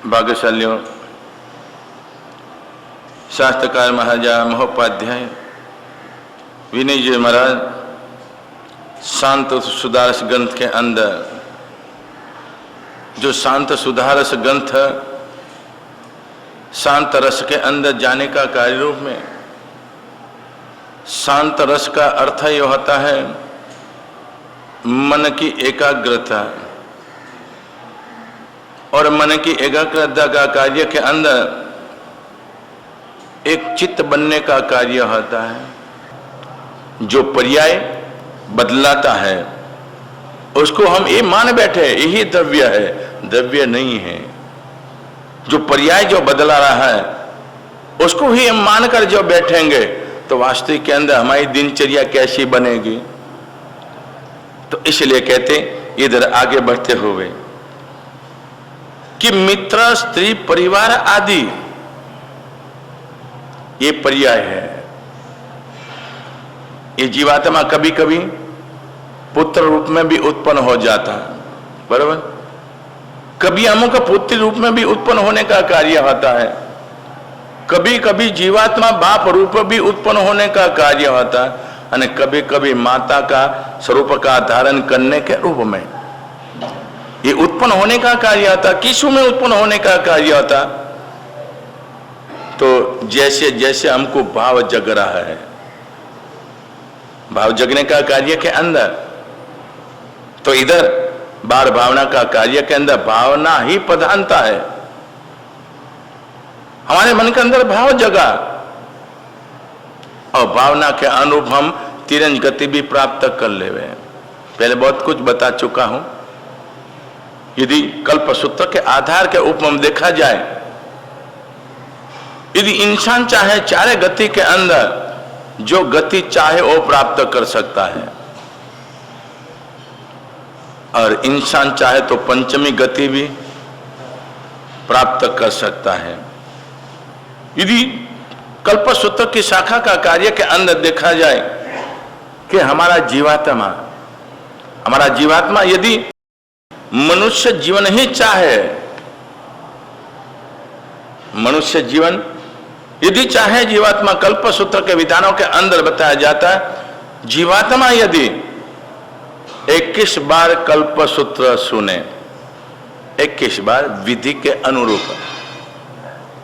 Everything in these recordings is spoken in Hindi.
भाग्यशालियों, शास्त्रकार महाराजा महोपाध्याय विनय जी महाराज शांत सुधारस ग्रंथ के अंदर जो शांत सुधारस ग्रंथ शांत रस के अंदर जाने का कार्य रूप में, शांत रस का अर्थ यह होता है मन की एकाग्रता, और मन की एकाग्रता का कार्य के अंदर एक चित्त बनने का कार्य होता है। जो पर्याय बदलाता है उसको हम ये मान बैठे यही द्रव्य है, द्रव्य नहीं है। जो पर्याय जो बदला रहा है उसको ही हम मानकर जो बैठेंगे तो वास्तविक के अंदर हमारी दिनचर्या कैसी बनेगी। तो इसलिए कहते इधर आगे बढ़ते हुए कि मित्र, स्त्री, परिवार आदि ये पर्याय है। ये जीवात्मा कभी कभी पुत्र रूप में भी उत्पन्न हो जाता है, बराबर। कभी अमुक पुत्र रूप में भी उत्पन्न होने का कार्य होता है, कभी कभी जीवात्मा बाप रूप भी उत्पन्न होने का कार्य होता है, और कभी कभी माता का स्वरूप का धारण करने के रूप में ये उत्पन्न होने का कार्य होता। किसु में उत्पन्न होने का कार्य होता? तो जैसे जैसे हमको भाव जग रहा है, भाव जगने का कार्य के अंदर, तो इधर बार भावना का कार्य के अंदर भावना ही प्रधानता है। हमारे मन के अंदर भाव जगा और भावना के अनुरूप हम तिरंज गति भी प्राप्त कर लेवे। पहले बहुत कुछ बता चुका हूं। यदि कल्प सूत्र के आधार के ऊपर हम देखा जाए, यदि इंसान चाहे चारे गति के अंदर जो गति चाहे वो प्राप्त कर सकता है, और इंसान चाहे तो पंचमी गति भी प्राप्त कर सकता है। यदि कल्प सूत्र की शाखा का कार्य के अंदर देखा जाए कि हमारा जीवात्मा यदि मनुष्य जीवन ही चाहे, मनुष्य जीवन यदि चाहे, जीवात्मा कल्प सूत्र के विधानों के अंदर बताया जाता है, जीवात्मा यदि 21 बार कल्प सूत्र सुने, 21 बार विधि के अनुरूप।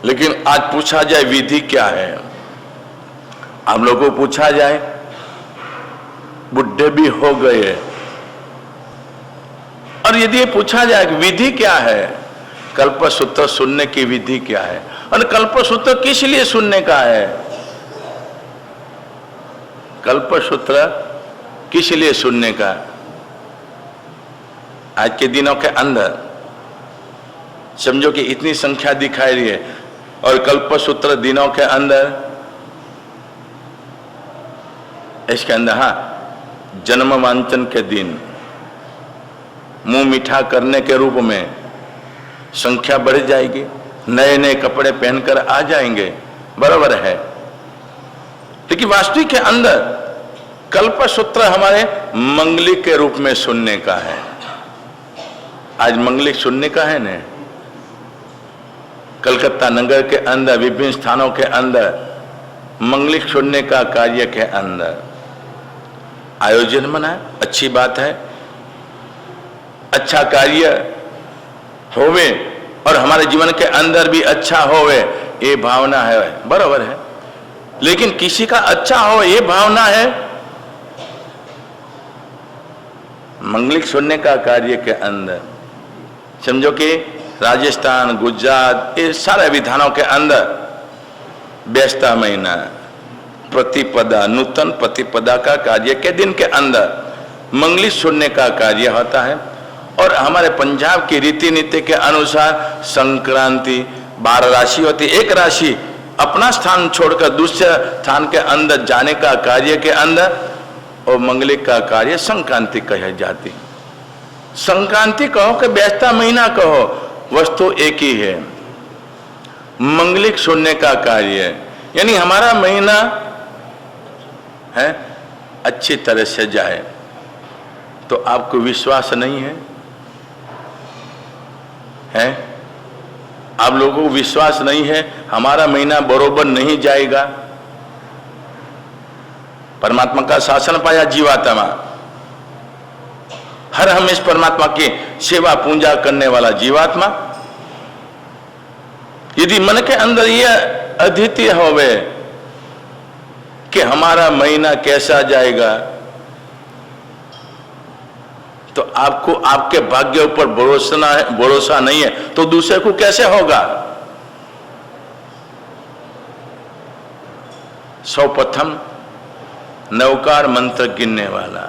लेकिन आज पूछा जाए विधि क्या है, हम लोगों को पूछा जाए, बुढ़े भी हो गए, और यदि ये पूछा जाए कि विधि क्या है, कल्प सूत्र सुनने की विधि क्या है, और कल्प सूत्र किस लिए सुनने का है, कल्प सूत्र किस लिए सुनने का? आज के दिनों के अंदर समझो कि इतनी संख्या दिखाई रही है, और कल्प सूत्र दिनों के अंदर इसके अंदर जन्म वांचन के दिन मुंह मीठा करने के रूप में संख्या बढ़ जाएगी, नए नए कपड़े पहनकर आ जाएंगे, बराबर है। लेकिन वास्तविक के अंदर कल्प सूत्र हमारे मंगलिक के रूप में सुनने का है। आज मंगलिक सुनने का है न, कलकत्ता नगर के अंदर विभिन्न स्थानों के अंदर मंगलिक सुनने का कार्य के अंदर आयोजन बना, अच्छी बात है, अच्छा कार्य होवे और हमारे जीवन के अंदर भी अच्छा होवे, ये भावना है, बराबर है। लेकिन किसी का अच्छा हो ये भावना है, मंगलिक सुनने का कार्य के अंदर समझो कि राजस्थान, गुजरात, ये सारे विधानों के अंदर व्यस्ता महीना, प्रतिपदा, नूतन प्रतिपदा का कार्य के दिन के अंदर मंगलिक सुनने का कार्य होता है। और हमारे पंजाब की रीति नीति के अनुसार संक्रांति 12 राशि होती, एक राशि अपना स्थान छोड़कर दूसरे स्थान के अंदर जाने का कार्य के अंदर और मंगलिक का कार्य संक्रांति कही जाती। संक्रांति कहो कि व्यस्ता महीना कहो, वस्तु एक ही है, मंगलिक सुनने का कार्य है। यानी हमारा महीना है अच्छी तरह से जाए। तो आपको विश्वास नहीं है? आप लोगों को विश्वास नहीं है, हमारा महीना बरोबर नहीं जाएगा। परमात्मा का शासन पाया जीवात्मा, हर हमेश परमात्मा की सेवा पूजा करने वाला जीवात्मा, यदि मन के अंदर यह अद्वितीय होवे कि हमारा महीना कैसा जाएगा, तो आपको आपके भाग्य ऊपर भरोसा नहीं है तो दूसरे को कैसे होगा। सर्वप्रथम नवकार मंत्र गिनने वाला,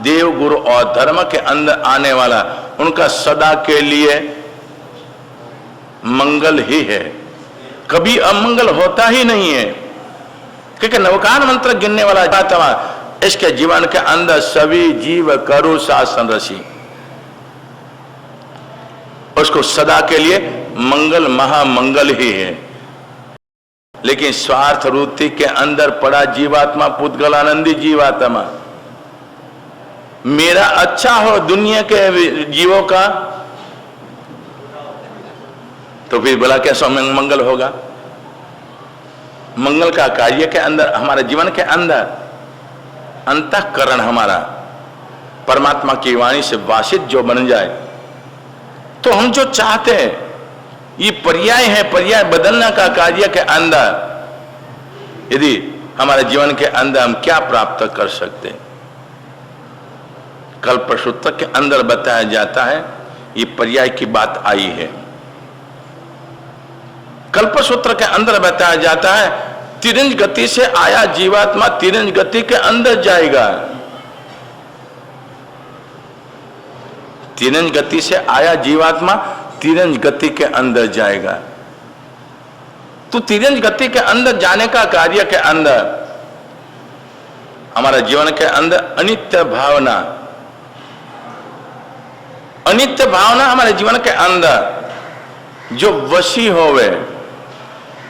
देव गुरु और धर्म के अंदर आने वाला, उनका सदा के लिए मंगल ही है, कभी अमंगल होता ही नहीं है। क्योंकि नवकार मंत्र गिनने वाला आत्मा, इसके जीवन के अंदर सभी जीव करु शासन ऋषि, उसको सदा के लिए मंगल महामंगल ही है। लेकिन स्वार्थ वृत्ति के अंदर पड़ा जीवात्मा, पुद्गलानंदी जीवात्मा, मेरा अच्छा हो दुनिया के जीवों का, तो फिर भला कैसा मंगल होगा। मंगल का कार्य के अंदर, हमारे जीवन के अंदर अंतःकरण हमारा परमात्मा की वाणी से वासित जो बन जाए, तो हम जो चाहते हैं, ये पर्याय है, पर्याय बदलने का कार्य के अंदर यदि हमारे जीवन के अंदर हम क्या प्राप्त कर सकते हैं। कल्पसूत्र के अंदर बताया जाता है, ये पर्याय की बात आई है। कल्पसूत्र के अंदर बताया जाता है, तिरंज गति से आया जीवात्मा तिरंज गति के अंदर जाएगा। तिरंज गति से आया जीवात्मा तिरंज गति के अंदर जाएगा। तो तिरंज गति के अंदर जाने का कार्य के अंदर हमारा जीवन के अंदर अनित्य भावना, अनित्य भावना हमारे जीवन के अंदर जो वशी होवे,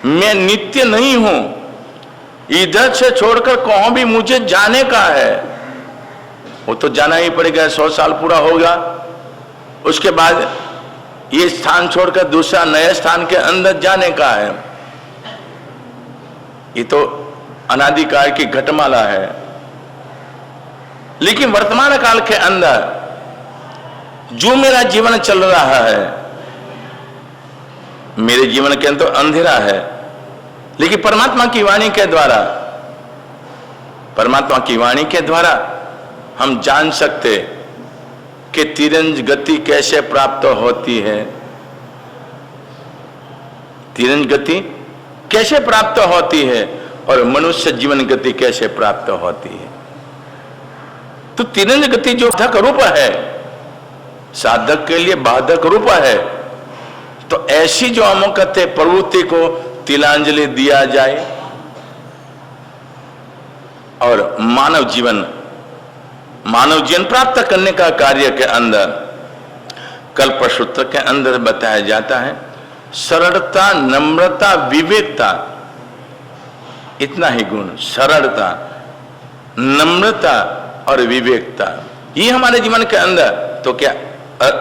मैं नित्य नहीं हूं, इधर से छोड़कर कहीं भी मुझे जाने का है, वो तो जाना ही पड़ेगा। 100 साल पूरा होगा, उसके बाद ये स्थान छोड़कर दूसरा नए स्थान के अंदर जाने का है। ये तो अनादिकाल की घटमाला है। लेकिन वर्तमान काल के अंदर जो मेरा जीवन चल रहा है, मेरे जीवन के अंदर अंधेरा है, लेकिन परमात्मा की वाणी के द्वारा, परमात्मा की वाणी के द्वारा हम जान सकते कि तिरंज गति कैसे प्राप्त होती है, तिरंज गति कैसे प्राप्त होती है और मनुष्य जीवन गति कैसे प्राप्त होती है। तो तिरंज गति जो बाधक रूप है, साधक के लिए बाधक रूप है, तो ऐसी जो अमोकते प्रवृत्ति को तिलांजलि दिया जाए और मानव जीवन प्राप्त करने का कार्य के अंदर कल्पसूत्र के अंदर बताया जाता है, सरलता, नम्रता, विवेकता, इतना ही गुण, सरलता, नम्रता और विवेकता, ये हमारे जीवन के अंदर तो क्या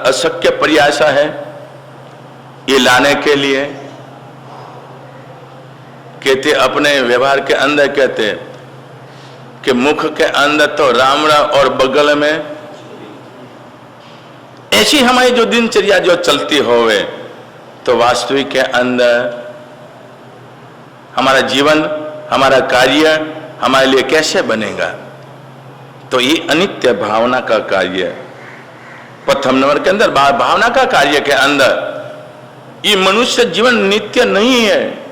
अशक्य प्रयास है ये लाने के लिए। कहते अपने व्यवहार के अंदर कहते कि मुख के अंदर तो राम और बगल में, ऐसी हमारी जो दिनचर्या जो चलती होवे, तो वास्तविक के अंदर हमारा जीवन, हमारा कार्य हमारे लिए कैसे बनेगा। तो ये अनित्य भावना का कार्य, प्रथम नंबर के अंदर भावना का कार्य के अंदर ये मनुष्य जीवन नित्य नहीं है।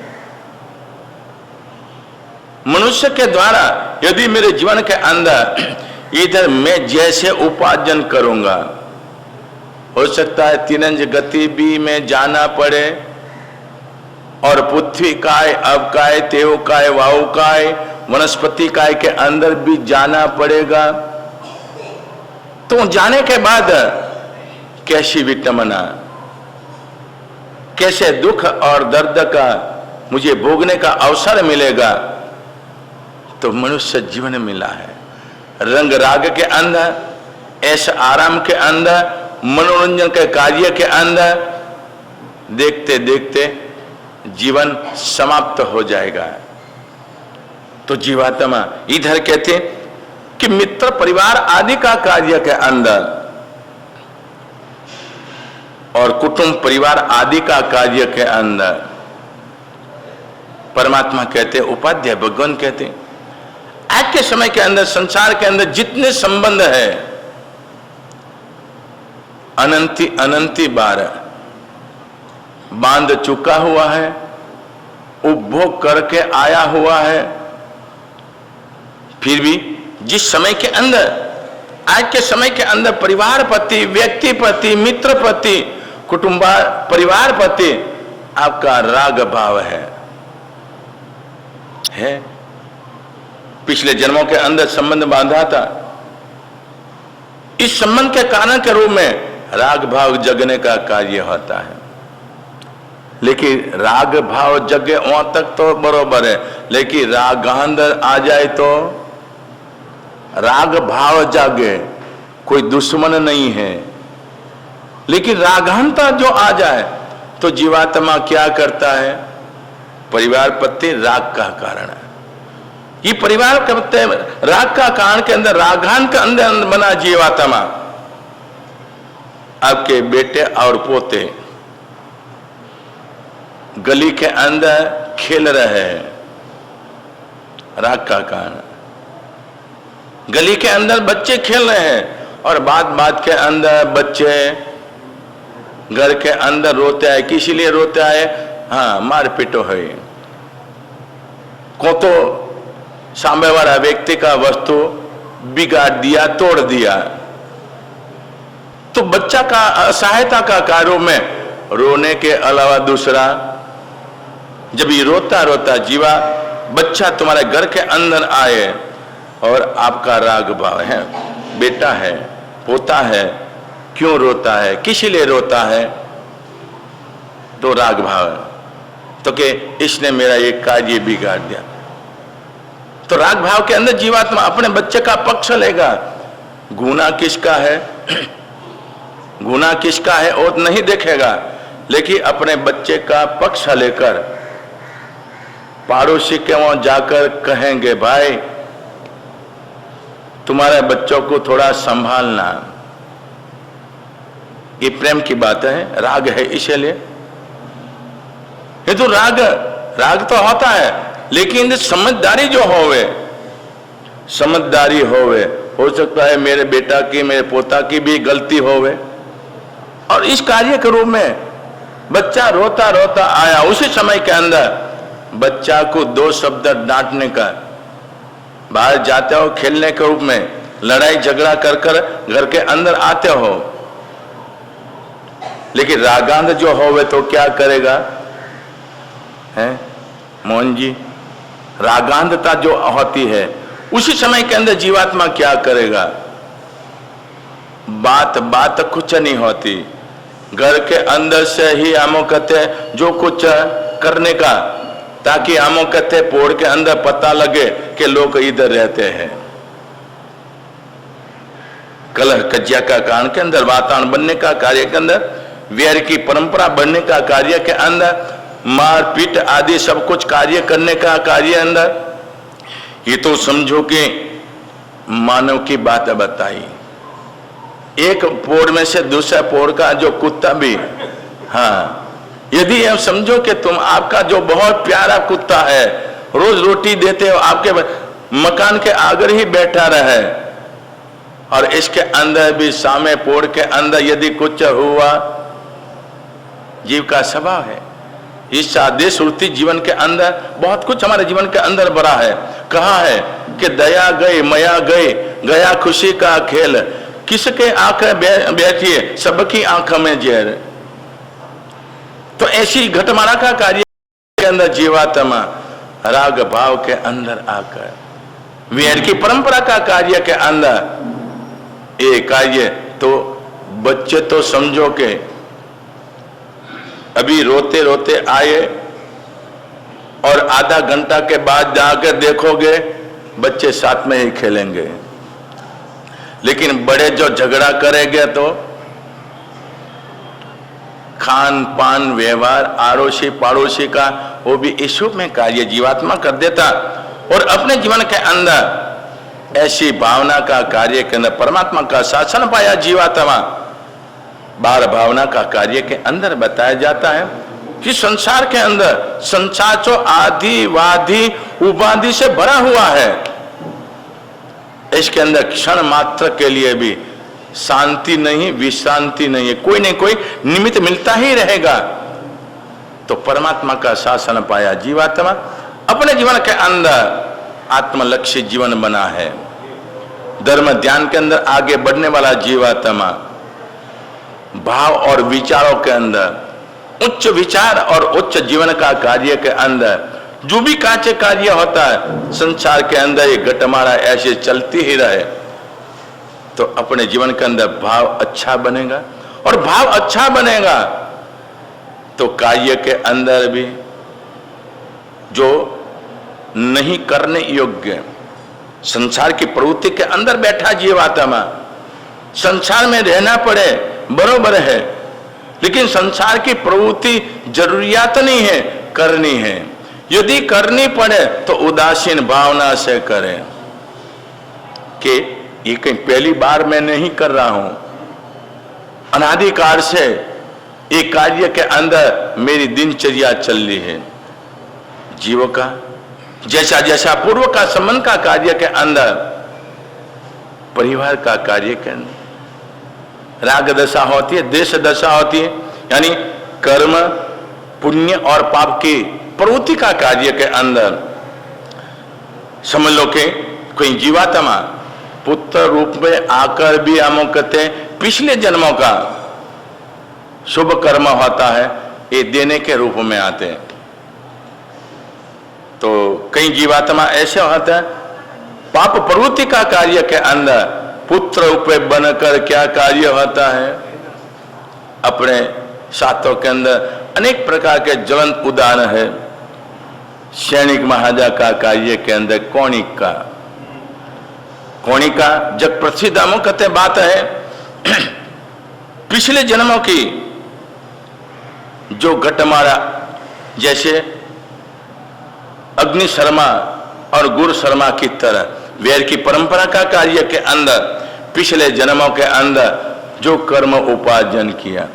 मनुष्य के द्वारा यदि मेरे जीवन के अंदर इधर मैं जैसे उपार्जन करूंगा, हो सकता है तिरंज गति भी में जाना पड़े और पृथ्वी काय, अब काय, तेव काय, वायु काय, वनस्पति काय के अंदर भी जाना पड़ेगा। तो जाने के बाद कैसी विटमना, कैसे दुख और दर्द का मुझे भोगने का अवसर मिलेगा। तो मनुष्य जीवन मिला है रंग राग के अंदर, ऐसे आराम के अंदर, मनोरंजन के कार्य के अंदर, देखते देखते जीवन समाप्त हो जाएगा। तो जीवात्मा इधर कहते हैं कि मित्र परिवार आदि का कार्य के अंदर और कुटुंब परिवार आदि का कार्य के अंदर परमात्मा कहते हैं, उपाध्याय भगवान कहते हैं, आज के समय के अंदर संसार के अंदर जितने संबंध है अनंती बार बांध चुका हुआ है, उपभोग करके आया हुआ है। फिर भी जिस समय के अंदर आज के समय के अंदर परिवार प्रति, व्यक्ति प्रति, मित्र प्रति, कुटुंब परिवार प्रति आपका राग भाव है। पिछले जन्मों के अंदर संबंध बांधा था, इस संबंध के कारण के रूप में राग भाव जगने का कार्य होता है। लेकिन राग भाव जगे वहां तक तो बरोबर है, लेकिन रागांध आ जाए तो राग भाव जागे, कोई दुश्मन नहीं है। लेकिन रागांता जो आ जाए तो जीवात्मा क्या करता है? परिवार प्रति राग का कारण है। ये परिवार करते राग का कारण के अंदर रागांत के अंदर बना जीवात्मा। आपके बेटे और पोते गली के अंदर खेल रहे हैं, राग का कारण। गली के अंदर बच्चे खेल रहे हैं और बात के अंदर बच्चे घर के अंदर रोते हैं। किस लिए रोते हैं? हाँ, मारपीट है को तो सामने वाला व्यक्ति का वस्तु बिगाड़ दिया, तोड़ दिया। तो बच्चा का असहायता का कार्यों में रोने के अलावा दूसरा, जब ये रोता रोता जीवा बच्चा तुम्हारे घर के अंदर आए और आपका राग भाव है, बेटा है, पोता है, क्यों रोता है, किस लिए रोता है? तो राग भाव है, तो कि इसने मेरा एक कार्य बिगाड़ दिया। तो राग भाव के अंदर जीवात्मा अपने बच्चे का पक्ष लेगा। गुनाह किसका है, गुनाह किसका है वो नहीं देखेगा, लेकिन अपने बच्चे का पक्ष लेकर पड़ोसी के वहां जाकर कहेंगे, भाई तुम्हारे बच्चों को थोड़ा संभालना। ये प्रेम की बात है, राग है इसलिए। ये तो राग तो होता है, लेकिन समझदारी जो होवे, समझदारी होवे, हो सकता है मेरे बेटा की, मेरे पोता की भी गलती होवे, और इस कार्य के रूप में बच्चा रोता रोता आया, उसी समय के अंदर बच्चा को दो शब्द डांटने का, बाहर जाते हो खेलने के रूप में लड़ाई झगड़ा कर कर घर के अंदर आते हो, लेकिन रागांध जो होवे तो क्या करेगा? है मोहन जी, रागांधता जो होती है उसी समय के अंदर जीवात्मा क्या करेगा? बात कुछ नहीं होती, घर के अंदर से ही आमो कहते जो कुछ करने का, ताकि आमो कहते पोड़ के अंदर पता लगे कि लोग इधर रहते हैं। कलह कजिया का कारण के अंदर, वातावरण बनने का कार्य के अंदर, वैर की परंपरा बनने का कार्य के अंदर, मारपीट आदि सब कुछ कार्य करने का कार्य अंदर। ये तो समझो कि मानव की बात बताई, एक पोड़ में से दूसरा पोड़ का जो कुत्ता भी, हाँ, यदि हम समझो कि तुम आपका जो बहुत प्यारा कुत्ता है, रोज रोटी देते हो, आपके मकान के आगे ही बैठा रहे, और इसके अंदर भी सामने पोड़ के अंदर यदि कुछ हुआ, जीव का स्वभाव है। इस आदेश सुरती जीवन के अंदर बहुत कुछ हमारे जीवन के अंदर बड़ा है। कहा है कि दया गई मया गई, गया खुशी का खेल, किसके आंखें बैठिए सबकी आंखों में जहर। तो ऐसी घटमारा का कार्य के अंदर जीवात्मा राग भाव के अंदर आकर, वैर की परंपरा का कार्य के अंदर ये कार्य, तो बच्चे तो समझो के अभी रोते रोते आए और आधा घंटा के बाद जाकर देखोगे बच्चे साथ में ही खेलेंगे, लेकिन बड़े जो झगड़ा करेंगे तो खान पान व्यवहार आड़ोसी पड़ोसी का वो भी ईश्वर में कार्य जीवात्मा कर देता और अपने जीवन के अंदर ऐसी भावना का कार्य के अंदर परमात्मा का शासन पाया जीवात्मा। बार भावना का कार्य के अंदर बताया जाता है कि संसार के अंदर संसार जो आदि वादि उपाधि से भरा हुआ है, इसके अंदर क्षण मात्र के लिए भी शांति नहीं विश्रांति नहीं है, कोई न कोई निमित्त मिलता ही रहेगा। तो परमात्मा का शासन पाया जीवात्मा अपने जीवन के अंदर आत्मलक्ष्य जीवन बना है, धर्म ध्यान के अंदर आगे बढ़ने वाला जीवात्मा भाव और विचारों के अंदर उच्च विचार और उच्च जीवन का कार्य के अंदर जो भी काचे कार्य होता है संसार के अंदर ये गटमारा ऐसे चलती ही रहे तो अपने जीवन के अंदर भाव अच्छा बनेगा और भाव अच्छा बनेगा तो कार्य के अंदर भी जो नहीं करने योग्य संसार की प्रवृत्ति के अंदर बैठा जीवात्मा संसार में रहना पड़े बरोबर है, लेकिन संसार की प्रवृत्ति जरूरियात नहीं है, करनी है। यदि करनी पड़े तो उदासीन भावना से करें कि ये कहीं पहली बार मैं नहीं कर रहा हूं, अनादिकाल से एक कार्य के अंदर मेरी दिनचर्या चल रही है। जीवों का जैसा जैसा पूर्व का संबंध का कार्य के अंदर परिवार का कार्य के अंदर राग दशा होती है, देश दशा होती है, यानी कर्म पुण्य और पाप की प्रवृत्ति का कार्य के अंदर समझ लो कि कोई जीवात्मा पुत्र रूप में आकर भी हम कहते पिछले जन्मों का शुभ कर्म होता है, ये देने के रूप में आते हैं। तो कई जीवात्मा ऐसे होता है पाप प्रवृत्ति का कार्य के अंदर पुत्र रूप में बनकर क्या कार्य होता है। अपने शास्त्रों के अंदर अनेक प्रकार के ज्वलंत उदाहरण है। सैनिक महाराजा का कार्य के अंदर कौणिका जग प्रसिद्ध हम कहते बात है पिछले जन्मों की जो घटमारा जैसे अग्नि शर्मा और गुरु शर्मा की तरह वेर की परंपरा का कार्य के अंदर पिछले जन्मों के अंदर जो कर्म उपार्जन किया,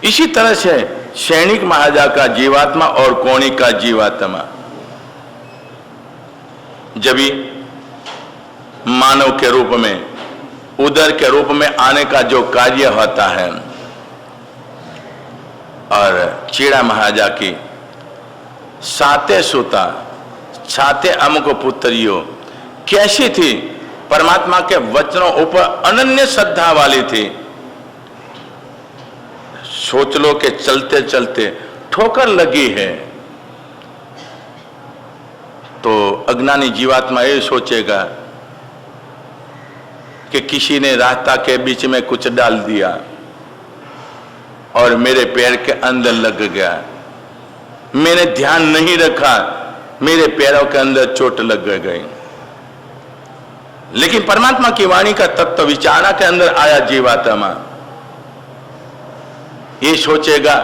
इसी तरह से सैनिक महाराजा का जीवात्मा और कौणिक का जीवात्मा जब भी मानव के रूप में उदर के रूप में आने का जो कार्य होता है और चीड़ा महाराजा की साते सुता छाते अमुक पुत्रियों कैसी थी, परमात्मा के वचनों ऊपर अनन्य श्रद्धा वाली थी। सोच लो कि चलते चलते ठोकर लगी है तो अज्ञानी जीवात्मा ये सोचेगा कि किसी ने रास्ता के बीच में कुछ डाल दिया और मेरे पैर के अंदर लग गया, मैंने ध्यान नहीं रखा, मेरे पैरों के अंदर चोट लग गई। लेकिन परमात्मा की वाणी का तत्व विचारणा के अंदर आया जीवात्मा ये सोचेगा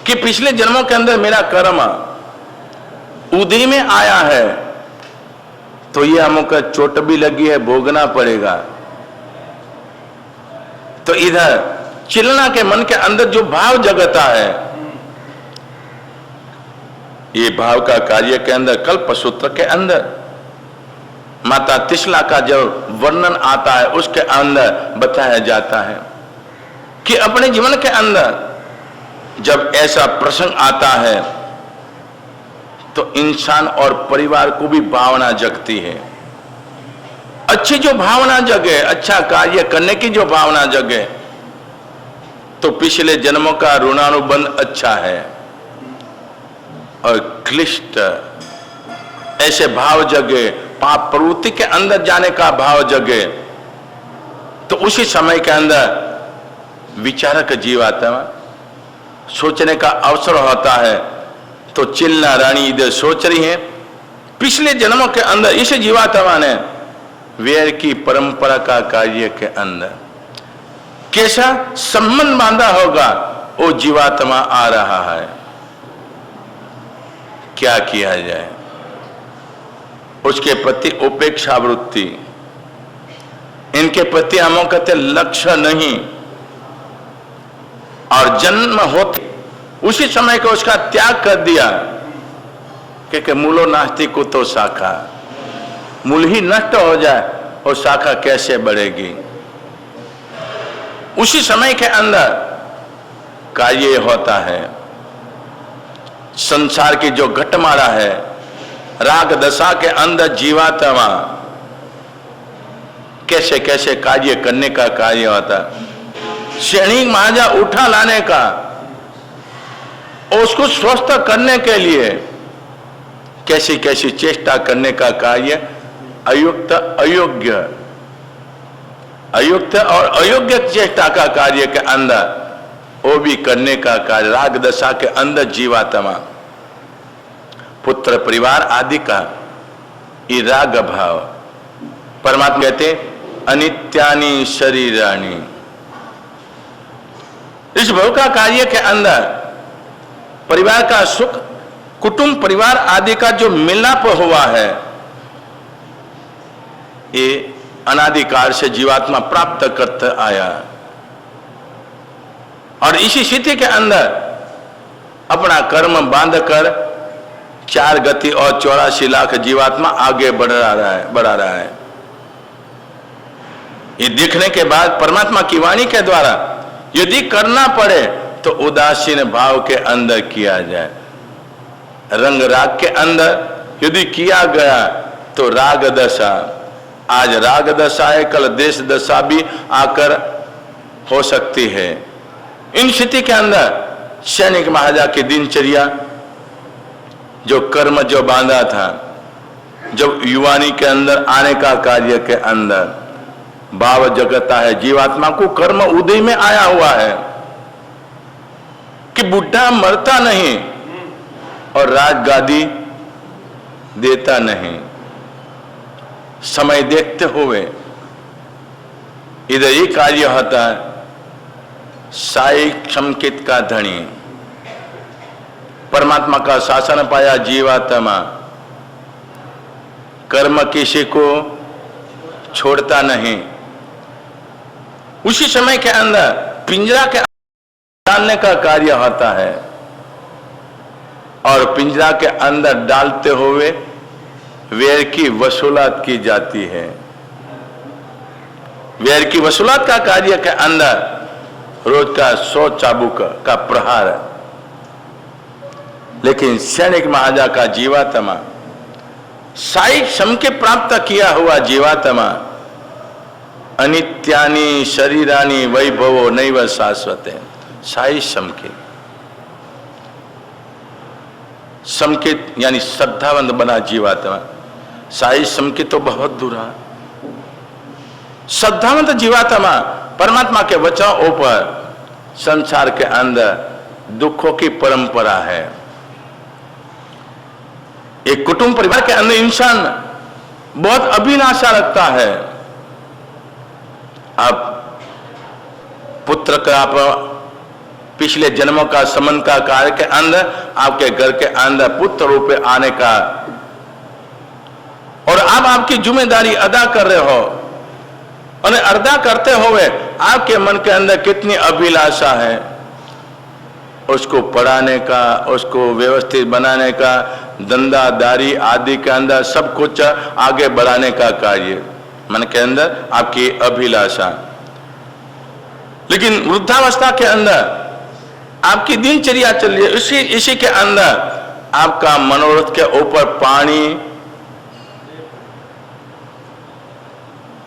कि पिछले जन्मों के अंदर मेरा कर्म उदय में आया है तो ये हमको चोट भी लगी है, भोगना पड़ेगा। तो इधर चिलना के मन के अंदर जो भाव जगता है ये भाव का कार्य के अंदर कल्प सूत्र के अंदर माता तिसला का जो वर्णन आता है उसके अंदर बताया जाता है कि अपने जीवन के अंदर जब ऐसा प्रसंग आता है तो इंसान और परिवार को भी भावना जगती है। अच्छी जो भावना जगे, अच्छा कार्य करने की जो भावना जगे तो पिछले जन्मों का ऋणानुबंध अच्छा है। और क्लिष्ट ऐसे भाव जगे, पाप प्रवृत्ति के अंदर जाने का भाव जगे तो उसी समय के अंदर विचारक जीवात्मा सोचने का अवसर होता है। तो चिलना रानी इधर सोच रही है पिछले जन्मों के अंदर इस जीवात्मा ने वेर की परंपरा का कार्य के अंदर कैसा संबंध बांधा होगा वो जीवात्मा आ रहा है, क्या किया जाए? उसके प्रति उपेक्षा वृत्ति, इनके प्रति हम कहते लक्ष्य नहीं, और जन्म होते उसी समय को उसका त्याग कर दिया, क्योंकि मूलो नास्ति कुतो शाखा, मूल ही नष्ट हो जाए और शाखा कैसे बढ़ेगी? उसी समय के अंदर कार्य होता है। संसार की जो घटमाला है, राग दशा के अंदर जीवात्मा कैसे कैसे कार्य करने का कार्य होता है। क्षणिक माजा उठा लाने का, उसको स्वस्थ करने के लिए कैसी कैसी चेष्टा करने का कार्य, अयुक्त अयोग्य, अयुक्त और अयोग्य चेष्टा का कार्य के अंदर वो भी करने का कार्य। राग दशा के अंदर जीवात्मा पुत्र परिवार आदि का ये राग भाव, परमात्मा कहते अनित्यानि शरीराणि, इस भव का कार्य के अंदर परिवार का सुख, कुटुंब परिवार आदि का जो मिलाप हुआ है, ये अनादिकाल से जीवात्मा प्राप्त करता आया, और इसी स्थिति के अंदर अपना कर्म बांधकर 4 गति और 84 लाख जीवात्मा आगे बढ़ा रहा है। ये देखने के बाद परमात्मा की वाणी के द्वारा यदि करना पड़े तो उदासीन भाव के अंदर किया जाए। रंग राग के अंदर यदि किया गया तो राग दशा, आज राग दशा है, कल देश दशा भी आकर हो सकती है। इन स्थिति के अंदर सैनिक महाराजा की दिनचर्या, जो कर्म जो बांधा था, जब युवानी के अंदर आने का कार्य के अंदर भाव जगता है, जीवात्मा को कर्म उदय में आया हुआ है कि बुढ़ा मरता नहीं और राजगादी देता नहीं। समय देखते हुए इधर ही कार्य होता है। साई संकित का धनी, परमात्मा का शासन पाया जीवात्मा, कर्म किसी को छोड़ता नहीं। उसी समय के अंदर पिंजरा के डालने का कार्य होता है, और पिंजरा के अंदर डालते हुए वैर की वसूलात की जाती है। वैर की वसूलात का कार्य के अंदर रोज का 100 चाबुक का प्रहार है। लेकिन सैनिक महाराजा का जीवात्मा, साई सम के प्राप्त किया हुआ जीवात्मा, अनित्यानि शरीरानि वैभवो नैव शाश्वते, साई समकित, समकित यानी श्रद्धावंत बना जीवात्मा। साई समकित तो बहुत दूर है। श्रद्धावंत जीवात्मा परमात्मा के वचनों ऊपर संसार के अंदर दुखों की परंपरा है। एक कुटुंब परिवार के अंदर इंसान बहुत अभिलाषा रखता है। आप पुत्र का, आप पिछले जन्मों का संबंध का कार्य के अंदर आपके घर के अंदर पुत्र रूप में आने का, और आप आपकी जिम्मेदारी अदा कर रहे हो, और अदा करते हुए आपके मन के अंदर कितनी अभिलाषा है उसको पढ़ाने का, उसको व्यवस्थित बनाने का, धंधादारी आदि के अंदर सब कुछ आगे बढ़ाने का कार्य मन के अंदर आपकी अभिलाषा। लेकिन वृद्धावस्था के अंदर आपकी दिनचर्या चल रही है, इसी के अंदर आपका मनोरथ के ऊपर पानी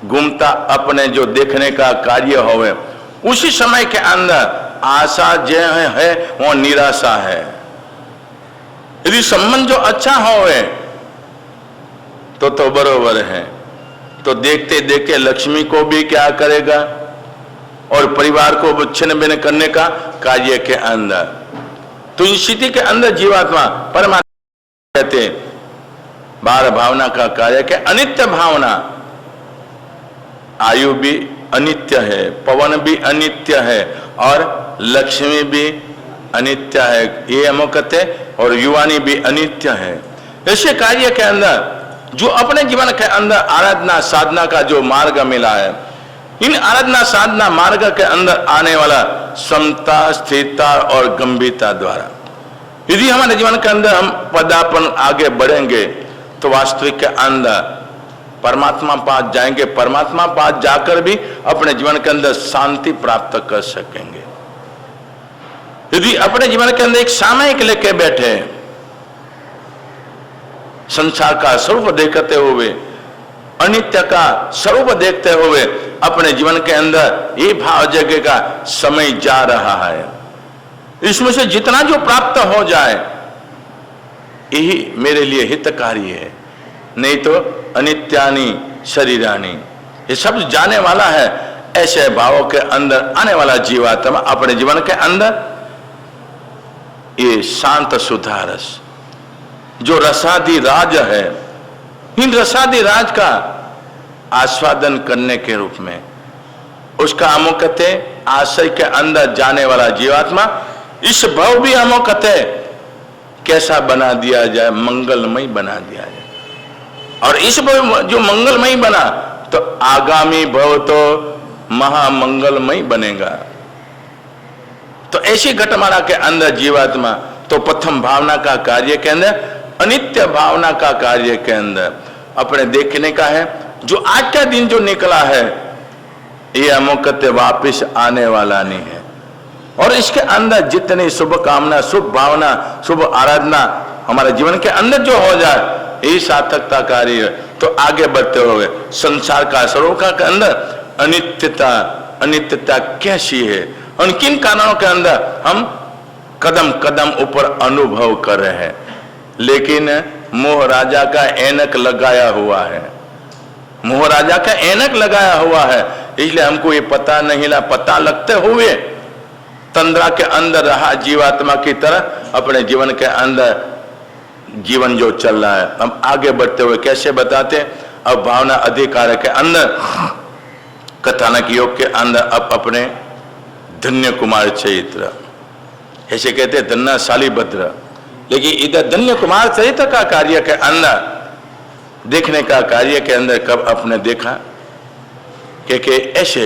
घूमता, अपने जो देखने का कार्य होवे, उसी समय के अंदर आशा जो है वो निराशा है। यदि संबंध जो अच्छा होवे तो बरोबर है, तो देखते देखते लक्ष्मी को भी क्या करेगा और परिवार को छिन्न भिन्न करने का कार्य के अंदर। तो इस स्थिति के अंदर जीवात्मा परमात्मा कहते बार भावना का कार्य के अनित्य भावना, आयु भी अनित्य है, पवन भी अनित्य है और लक्ष्मी भी अनित्य है, ये हम कहते हैं, और युवानी भी अनित्य है। ऐसे कार्य के अंदर जो अपने जीवन के अंदर आराधना साधना का जो मार्ग मिला है, इन आराधना साधना मार्ग के अंदर आने वाला समता, स्थिरता और गंभीरता द्वारा यदि हमारे जीवन के अंदर हम पदार्पण आगे बढ़ेंगे तो वास्तविक के अंदर परमात्मा पास जाएंगे, परमात्मा पास जाकर भी अपने जीवन के अंदर शांति प्राप्त कर सकेंगे। यदि अपने जीवन के अंदर एक सामयिक लेके बैठे, संसार का स्वरूप देखते हुए, अनित्य का स्वरूप देखते हुए अपने जीवन के अंदर ये भाव जगेगा समय जा रहा है, इसमें से जितना जो प्राप्त हो जाए यही मेरे लिए हितकारी है, नहीं तो अनित्यानि शरीरानि, ये सब जाने वाला है। ऐसे भावों के अंदर आने वाला जीवात्मा अपने जीवन के अंदर ये शांत सुधारस जो रसादि राज है, इन रसादि राज का आस्वादन करने के रूप में उसका अमुकते आशय के अंदर जाने वाला जीवात्मा इस भाव भी अमुकते कैसा बना दिया जाए, मंगलमय बना दिया जाए। और इस भव जो मंगलमय बना तो आगामी भव तो महामंगलमय बनेगा। तो ऐसी घटमाला के अंदर जीवात्मा तो प्रथम भावना का कार्य के अंदर, अनित्य भावना का कार्य के अंदर अपने देखने का है जो आज का दिन जो निकला है ये अमुकते वापिस आने वाला नहीं है। और इसके अंदर जितनी शुभ कामना, शुभ भावना, शुभ आराधना हमारे जीवन के अंदर जो हो जाए यही सार्थकता कार्य है। तो आगे बढ़ते हुए संसार का स्वरूप के अंदर अनित्यता कैसी है, उन किन कारणों के अंदर हम कदम कदम ऊपर अनुभव कर रहे हैं, लेकिन मोह राजा का ऐनक लगाया हुआ है, मोह राजा का ऐनक लगाया हुआ है, इसलिए हमको ये पता नहीं लगा। पता लगते हुए तंद्रा के अंदर रहा जीवात्मा की तरह अपने जीवन के अंदर जीवन जो चल रहा है। हम आगे बढ़ते हुए कैसे बताते, अब भावना अधिकार के अंदर कथानक योग के अंदर अब अपने धन्य कुमार चरित्र, ऐसे कहते हैं धन्यशाली भद्र, लेकिन इधर धन्य कुमार चरित्र का कार्य के अंदर देखने का कार्य के अंदर कब अपने देखा कि ऐसे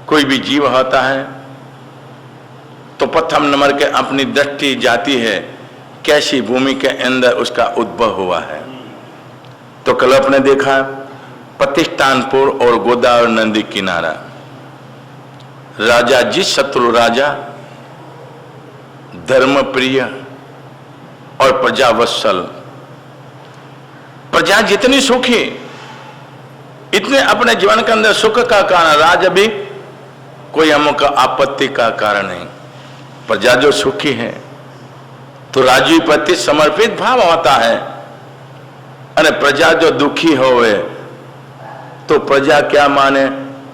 कोई भी जीव होता है तो प्रथम नंबर के अपनी दृष्टि जाती है कैसी भूमि के अंदर उसका उद्भव हुआ है। तो कल अपने देखा प्रतिष्ठानपुर और गोदावरी नदी किनारा, राजा जिस शत्रु राजा धर्म प्रिय और प्रजा वत्सल, प्रजा जितनी सुखी इतने अपने जीवन के अंदर सुख का कारण, राजा भी कोई अमुक आपत्ति का कारण नहीं। प्रजा जो सुखी है तो राजू प्रति समर्पित भाव होता है, अरे प्रजा जो दुखी होवे तो प्रजा क्या माने,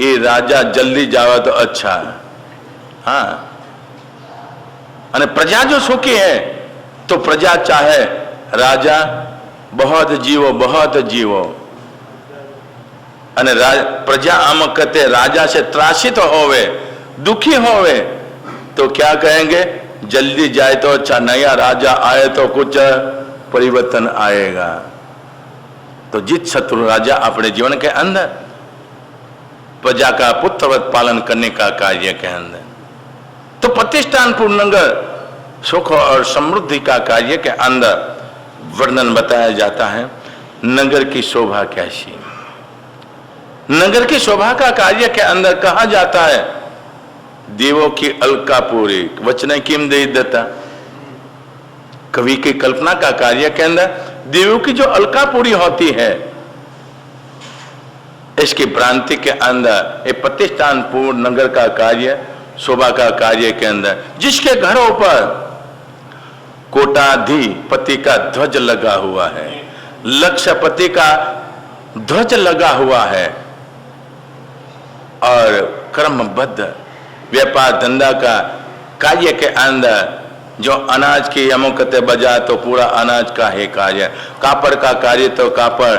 ये राजा जल्दी जावे तो अच्छा है। हाँ, अरे प्रजा जो सुखी है तो प्रजा चाहे राजा बहुत जीवो बहुत जीवो, अने प्रजा आम कहते राजा से त्रासित होवे, दुखी होवे तो क्या कहेंगे, जल्दी जाए तो अच्छा, नया राजा आए तो कुछ परिवर्तन आएगा। तो जित शत्रु राजा अपने जीवन के अंदर प्रजा का पुत्रवत पालन करने का कार्य के अंदर, तो प्रतिष्ठानपुर नगर सुख और समृद्धि का कार्य के अंदर वर्णन बताया जाता है। नगर की शोभा कैसी, नगर की शोभा का कार्य के अंदर कहा जाता है देवों की अलकापुरी वचन किम दे देता, कवि की कल्पना का कार्य के अंदर देवों की जो अलकापुरी होती है इसकी भ्रांति के अंदर एक प्रतिष्ठानपुर नगर का कार्य, शोभा का कार्य के अंदर जिसके घरों पर कोटाधिपति का ध्वज लगा हुआ है, लक्षपति का ध्वज लगा हुआ है, और क्रमबद्ध व्यापार धंधा का कार्य के अंदर जो अनाज की अमुकते बजा तो पूरा अनाज का ही कार्य, कापड़ का कार्य तो कापड़,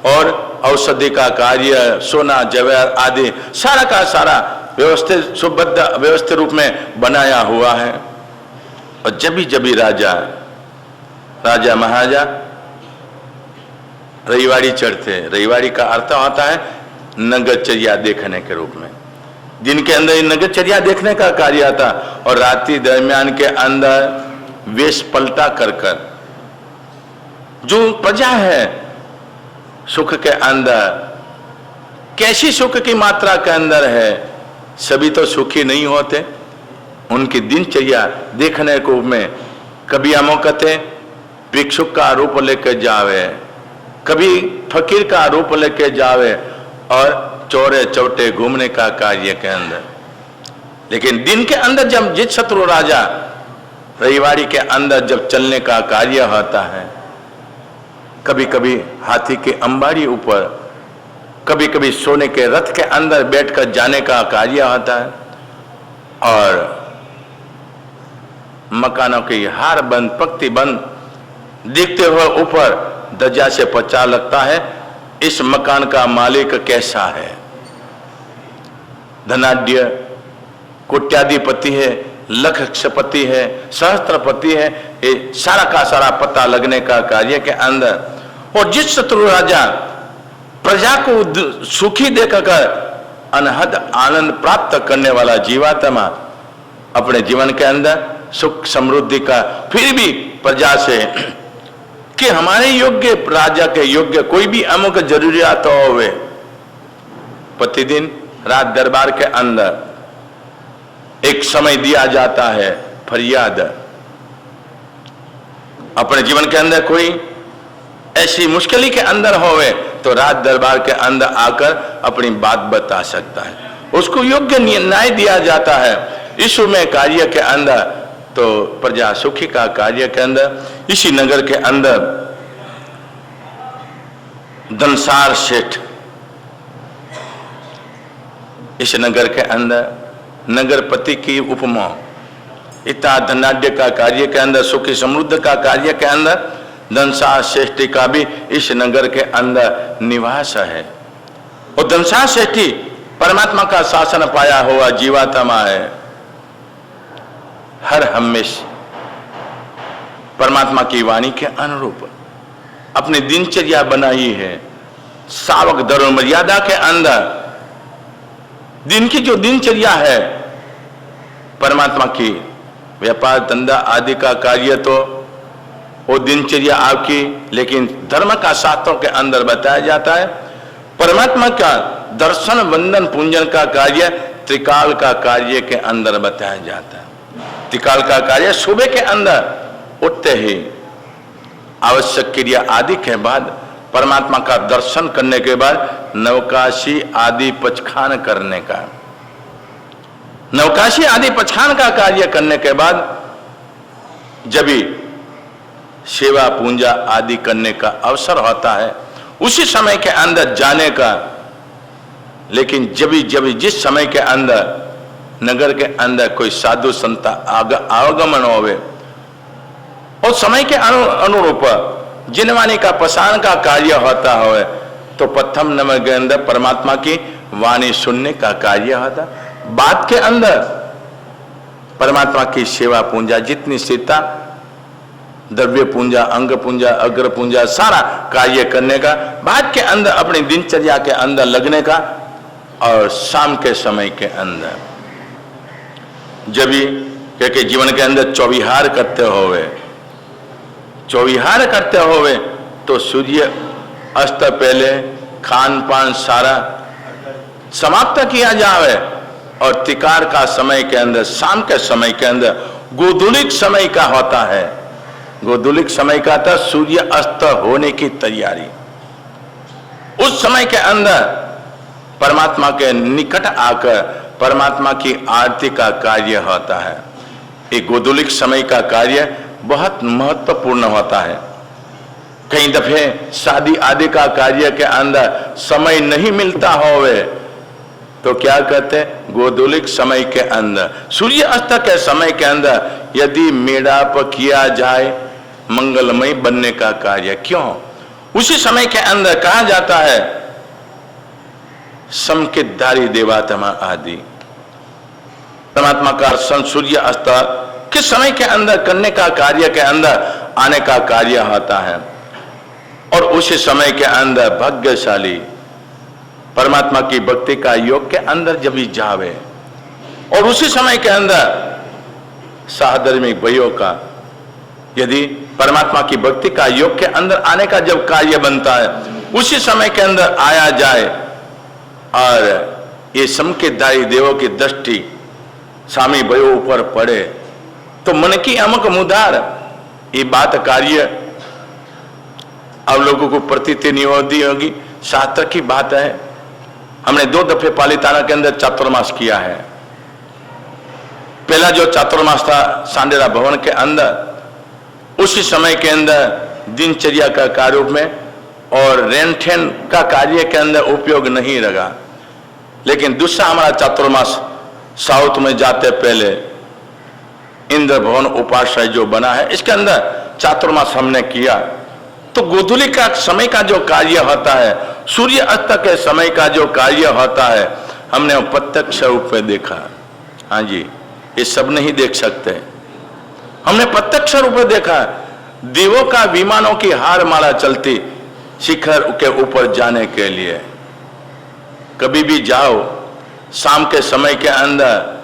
और औषधि का कार्य, सोना जवाहर आदि सारा का सारा व्यवस्थित सुबद्ध व्यवस्थित रूप में बनाया हुआ है। और जब भी राजा महाराजा रविवाड़ी चढ़ते, रविवाड़ी का अर्थ होता है नगरचर्या देखने के रूप में, जिनके अंदर नगरचर्या देखने का कार्य आता, और रात्रि दरमियान के अंदर वेश पलटा कर जो प्रजा है सुख के अंदर कैसी सुख की मात्रा के अंदर है, सभी तो सुखी नहीं होते। उनकी दिनचर्या देखने को में कभी अमोकते भिक्षुक का रूप लेकर जावे, कभी फकीर का रूप लेकर जावे और चौरे चौटे घूमने का कार्य के अंदर। लेकिन दिन के अंदर जब जित शत्रु राजा रविवाड़ी के अंदर जब चलने का कार्य होता है, कभी कभी हाथी के अंबारी ऊपर, कभी कभी सोने के रथ के अंदर बैठकर जाने का कार्य होता है, और मकानों की हार बंद पक्ति बंद देखते हुए ऊपर दर्जा से पता लगता है इस मकान का मालिक कैसा है, धनाढ्य कोट्याधिपति है, लक्षपति है, सहस्त्रपति है, ये सारा का सारा पता लगने का कार्य के अंदर। और जिस शत्रु राजा प्रजा को सुखी देखकर अनहद आनंद प्राप्त करने वाला जीवात्मा अपने जीवन के अंदर सुख समृद्धि का फिर भी प्रजा से कि हमारे योग्य राजा के योग्य कोई भी अमुक जरूरियात होवे, प्रतिदिन रात दरबार के अंदर एक समय दिया जाता है फरियाद। अपने जीवन के अंदर कोई ऐसी मुश्किल के अंदर होवे तो रात दरबार के अंदर आकर अपनी बात बता सकता है, उसको योग्य न्याय दिया जाता है। इस में कार्य के अंदर तो प्रजा सुखी का कार्य के अंदर इसी नगर के अंदर धनसार सेठ, इस नगर के अंदर नगरपति की उपमा, इतना धनाढ्य का कार्य के अंदर सुखी समृद्ध का कार्य के अंदर धनसार श्रेष्ठी का भी इस नगर के अंदर निवास है। और धनसार श्रेष्ठी परमात्मा का शासन पाया हुआ जीवात्मा है, हर हमेशा परमात्मा की वाणी के अनुरूप अपनी दिनचर्या बनाई है। सावक धर्म मर्यादा के अंदर दिन की जो दिनचर्या है परमात्मा की, व्यापार धंधा आदि का कार्य तो वो दिनचर्या आपकी, लेकिन धर्म का शास्त्रों के अंदर बताया जाता है। परमात्मा का दर्शन वंदन पूजन का कार्य त्रिकाल का कार्य के अंदर बताया जाता है। त्रिकाल का कार्य सुबह के अंदर उठते ही आवश्यक क्रिया आदि के बाद परमात्मा का दर्शन करने के बाद नवकाशी आदि पचखान करने का, नवकाशी आदि पचखान का कार्य करने के बाद जब भी सेवा पूजा आदि करने का अवसर होता है उसी समय के अंदर जाने का। लेकिन जब जिस समय के अंदर नगर के अंदर कोई साधु संत आगमन होवे और समय के अनुरूप जिनवाणी का प्रसारण का कार्य होता है तो प्रथम नंबर के अंदर परमात्मा की वाणी सुनने का कार्य होता। बाद के अंदर परमात्मा की सेवा पूजा जितनी सीता द्रव्य पूजा अंग पूजा अग्र पूजा सारा कार्य करने का, बाद के अंदर अपनी दिनचर्या के अंदर लगने का। और शाम के समय के अंदर जब भी क्योंकि जीवन के अंदर चौविहार करते होवे तो सूर्य अस्त पहले खान पान सारा समाप्त किया जावे और तिकार का समय के अंदर शाम के समय के अंदर गोधूलिक समय का होता है। गोधूलिक समय का था सूर्य अस्त होने की तैयारी। उस समय के अंदर परमात्मा के निकट आकर परमात्मा की आरती का कार्य होता है। एक गोधूलिक समय का कार्य बहुत महत्वपूर्ण होता है। कई दफे शादी आदि का कार्य के अंदर समय नहीं मिलता होवे तो क्या कहते, गोधूलिक समय के अंदर सूर्य अस्त के समय के अंदर यदि मेड़ाप किया जाए मंगलमय बनने का कार्य। क्यों? उसी समय के अंदर कहा जाता है समकितधारी देवात्मा आदि। परमात्मा का दर्शन सूर्य अस्त किस समय के अंदर करने का कार्य के अंदर आने का कार्य होता है, और उसी समय के अंदर भाग्यशाली परमात्मा की भक्ति का योग के अंदर जब भी जावे, और उसी समय के अंदर साधर्मिक भाइयों का यदि परमात्मा की भक्ति का योग के अंदर आने का जब कार्य बनता है, उसी समय के अंदर आया जाए और ये समकितधारी देवों की दृष्टि स्वामी भाइयों ऊपर पड़े, तो मन की अमुक मुदार ये बात कार्य अब लोगों को प्रतीति नहीं होगी। शास्त्र की बात है। हमने 2 दफे पालिताना के अंदर चातुर्मास किया है। पहला जो चातुर्मास था सांडेरा भवन के अंदर, उसी समय के अंदर दिनचर्या का कार्य में और रेन ठेन का कार्य के अंदर उपयोग नहीं रहा। लेकिन दूसरा हमारा चातुर्मास साउथ में जाते पहले इंद्र भवन उपाश्रय जो बना है, इसके अंदर चातुर्मास हमने किया। तो गोधूली का समय का जो कार्य होता है, सूर्य अस्त के समय का जो कार्य होता है, हमने वो प्रत्यक्ष रूप में देखा। हाँ जी, ये सब नहीं देख सकते, हमने प्रत्यक्ष रूप में देखा। देवों का विमानों की हार माला चलती शिखर के ऊपर जाने के लिए। कभी भी जाओ, शाम के समय के अंदर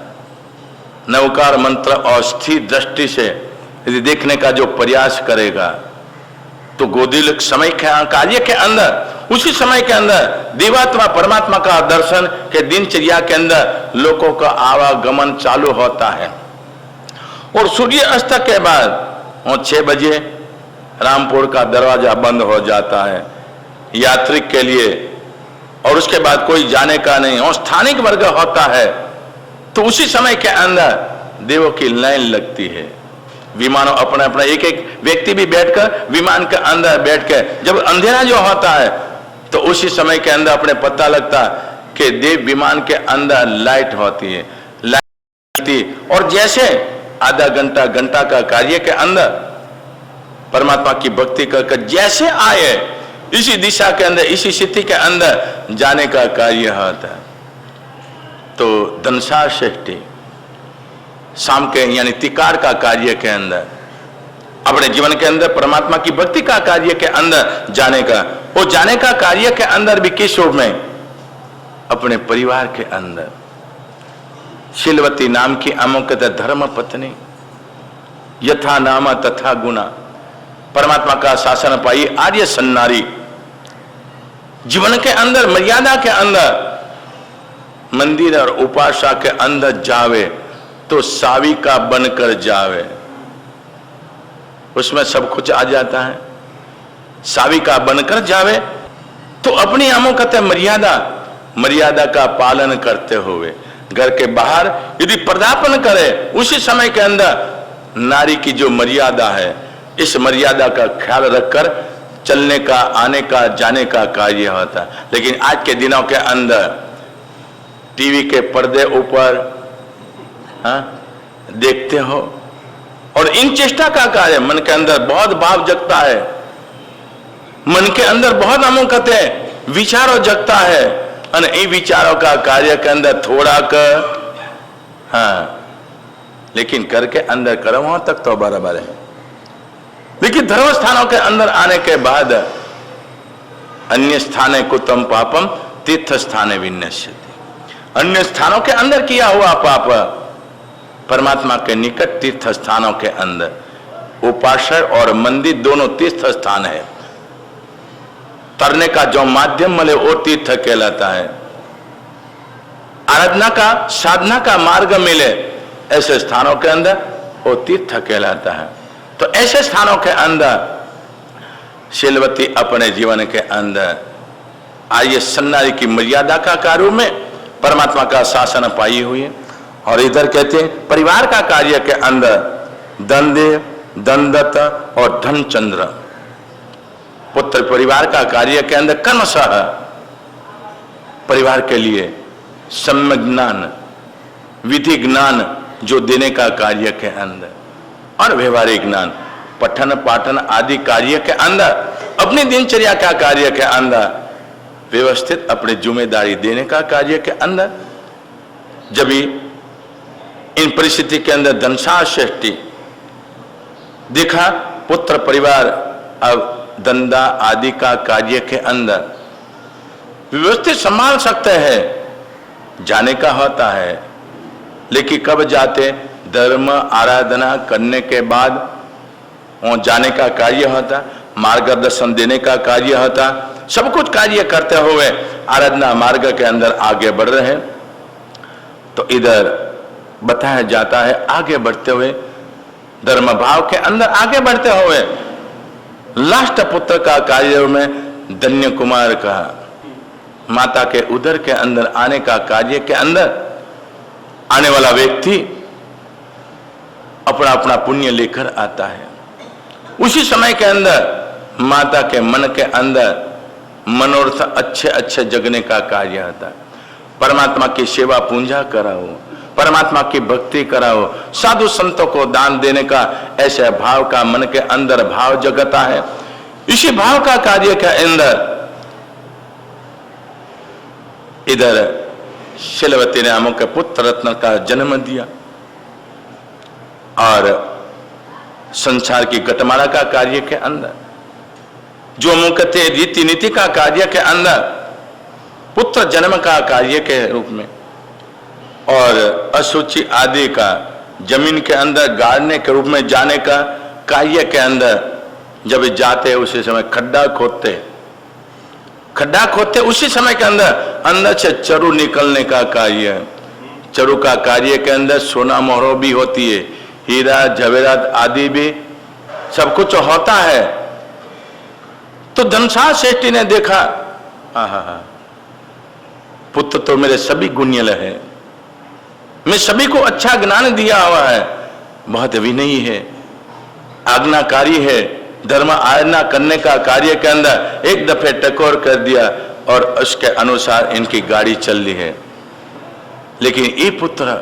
नवकार मंत्र और स्थिर दृष्टि से यदि देखने का जो प्रयास करेगा, तो गोधूली समय के कार्य के अंदर, उसी समय के अंदर देवात्मा परमात्मा का दर्शन के दिनचर्या के अंदर लोगों का आवागमन चालू होता है। और सूर्य अस्त के बाद 6 बजे रामपुर का दरवाजा बंद हो जाता है यात्री के लिए, और उसके बाद कोई जाने का नहीं, और स्थानिक वर्ग होता है। तो उसी समय के अंदर देवों की लाइन लगती है। विमानों अपना अपना एक एक व्यक्ति भी बैठकर विमान के अंदर बैठकर, जब अंधेरा जो होता है, तो उसी समय के अंदर अपने पता लगता कि देव विमान के अंदर लाइट होती है, लाइट। और जैसे आधा घंटा घंटा का कार्य के अंदर परमात्मा की भक्ति कर जैसे आए, इसी दिशा के अंदर, इसी स्थिति के अंदर जाने का कार्य होता है। तो धनसार श्रेष्ठी शाम के यानी तिकार का कार्य के अंदर अपने जीवन के अंदर परमात्मा की भक्ति का कार्य के अंदर जाने का, वो जाने का कार्य के अंदर भी किस रूप में? अपने परिवार के अंदर। शीलवती नाम की अमुकत धर्म पत्नी, यथा नाम तथा गुना, परमात्मा का शासन पाई आर्य सन्नारी। जीवन के अंदर, मर्यादा के अंदर, मंदिर और उपासना के अंदर जावे तो साविका बनकर जावे, उसमें सब कुछ आ जाता है। साविका बनकर जावे तो अपनी अमुकत मर्यादा का पालन करते हुए घर के बाहर यदि पदार्पण करे, उसी समय के अंदर नारी की जो मर्यादा है, इस मर्यादा का ख्याल रखकर चलने का, आने का, जाने का कार्य होता है। लेकिन आज के दिनों के अंदर टीवी के पर्दे ऊपर देखते हो, और इन चेष्टा का कार्य मन के अंदर बहुत भाव जगता है, मन के अंदर बहुत अमुकतें विचारों जगता है, और इन विचारों का कार्य के अंदर थोड़ा कर लेकिन करके अंदर कर्मों तक तो बराबर है। लेकिन धर्म स्थानों के अंदर आने के बाद अन्य स्थाने कुतम पापम तीर्थ स्थाने विनश्यति, अन्य स्थानों के अंदर किया हुआ पाप परमात्मा के निकट तीर्थ स्थानों के अंदर, उपासना और मंदिर दोनों तीर्थ स्थान है। तरने का जो माध्यम मिले वो तीर्थ कहलाता है। आराधना का, साधना का मार्ग मिले ऐसे स्थानों के अंदर वो तीर्थ कहलाता है। तो ऐसे स्थानों के अंदर शीलवती अपने जीवन के अंदर आर्य सन्नारी की मर्यादा का कार्य में परमात्मा का शासन पाई हुई है। और इधर कहते हैं परिवार का कार्य के अंदर दंदेव, दंदत और धनचंद्र, पुत्र परिवार का कार्य के अंदर कर्मशः परिवार के लिए सम्यक ज्ञान, विधि ज्ञान जो देने का कार्य के अंदर, और व्यवहारिक ज्ञान, पठन पाठन आदि कार्य के अंदर, अपनी दिनचर्या का कार्य के अंदर व्यवस्थित अपनी जिम्मेदारी देने का कार्य के अंदर जब इन परिस्थिति के अंदर धनसार श्रेष्ठी देखा पुत्र परिवार अब धंधा आदि का कार्य के अंदर व्यवस्थित संभाल सकते हैं, जाने का होता है, लेकिन कब जाते धर्म आराधना करने के बाद वहां जाने का कार्य होता, मार्गदर्शन देने का कार्य होता, सब कुछ कार्य करते हुए आराधना मार्ग के अंदर आगे बढ़ रहे हैं। तो इधर बताया जाता है आगे बढ़ते हुए धर्म भाव के अंदर आगे बढ़ते हुए लास्ट पुत्र का कार्य में धन्य कुमार का माता के उदर के अंदर आने का कार्य के अंदर आने वाला व्यक्ति अपना अपना पुण्य लेकर आता है। उसी समय के अंदर माता के मन के अंदर मनोरथ अच्छे अच्छे जगने का कार्य आता है। परमात्मा की सेवा पूजा कराओ, परमात्मा की भक्ति कराओ, साधु संतों को दान देने का ऐसे भाव का मन के अंदर भाव जगता है। इसी भाव का कार्य के अंदर इधर शीलवती ने अमुक के पुत्र रत्न का जन्म दिया और संसार की गटमाला का कार्य के अंदर जो अमुक थे रीति नीति का कार्य के अंदर पुत्र जन्म का कार्य के रूप में और अशुचि आदि का जमीन के अंदर गाड़ने के रूप में जाने का कार्य के अंदर जब जाते उसी समय खड्डा खोदते उसी समय के अंदर से चरु निकलने का कार्य, चरु का कार्य के अंदर सोना मोहरो भी होती है, हीरा जवेरात आदि भी सब कुछ होता है। तो धनसार श्रेष्ठी ने देखा पुत्र तो मेरे सभी गुण्यल है, मैं सभी को अच्छा ज्ञान दिया हुआ है, बहुत विनयी है, आज्ञाकारी है, धर्म आराधना करने का कार्य के अंदर एक दफे टकोर कर दिया और उसके अनुसार इनकी गाड़ी चल रही है। लेकिन ये पुत्र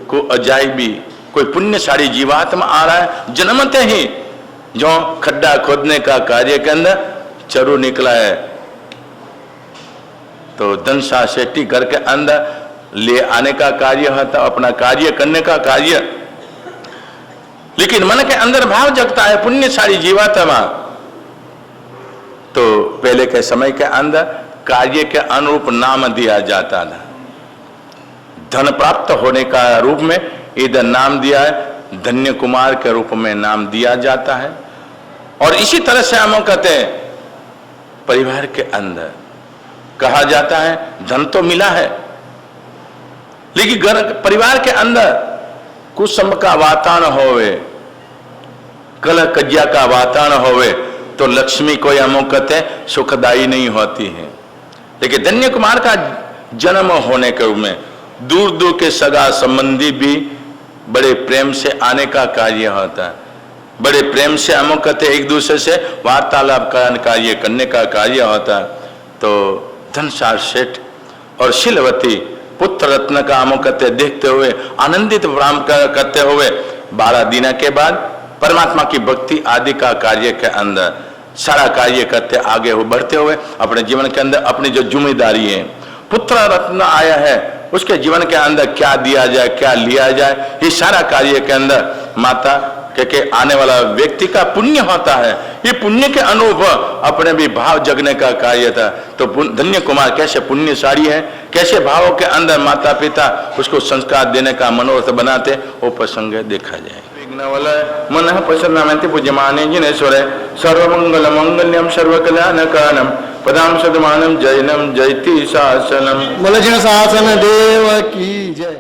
को अजायबी कोई पुण्यशाली जीवात्मा आ रहा है, जन्मते ही जो खड्डा खोदने का कार्य के अंदर चरु निकला है। तो धनसार श्रेष्ठी घर के अंदर ले आने का कार्य होता, अपना कार्य करने का कार्य, लेकिन मन के अंदर भाव जगता है पुण्यशाली जीवात्मा। तो पहले के समय के अंदर कार्य के अनुरूप नाम दिया जाता था। धन प्राप्त होने का रूप में इधर नाम दिया है, धन्य कुमार के रूप में नाम दिया जाता है। और इसी तरह से हम कहते हैं परिवार के अंदर कहा जाता है धन तो मिला है, लेकिन घर परिवार के अंदर कुसुम का वातावरण होवे, कलह कज्या का वातावरण होवे तो लक्ष्मी कोई हम कहते हैं सुखदायी नहीं होती है। लेकिन धन्य कुमार का जन्म होने के रूप में दूर दूर के सगा संबंधी भी बड़े प्रेम से आने का कार्य होता है, बड़े प्रेम से हम कहते एक दूसरे से वार्तालाप कार्य करने का कार्य होता है। तो धनसार सेठ और शीलवती पुत्र रत्न का हम कहते देखते हुए आनंदित प्रारंभ करते हुए 12 दिन के बाद परमात्मा की भक्ति आदि का कार्य के अंदर सारा कार्य करते आगे हो बढ़ते हुए अपने जीवन के अंदर अपनी जो जिम्मेदारी है, पुत्र रत्न आया है उसके जीवन के अंदर क्या दिया जाए क्या लिया जाए, ये सारा कार्य के अंदर माता के आने वाला व्यक्ति का पुण्य होता है। ये पुण्य के अनुरूप अपने भी भाव जगने का कार्य था। तो धन्य कुमार कैसे पुण्यशाली है, कैसे भावों के अंदर माता पिता उसको संस्कार देने का मनोरथ बनाते, वो प्रसंग देखा जाए। मन प्रसन्नमति पूज्यमाने जिनेश्वर सर्वमंगल मंगल्यम सर्वकल्याण कारणम पदाम सदमानम जैनम जयति शासनम। बोलो जन शासन देव की जय।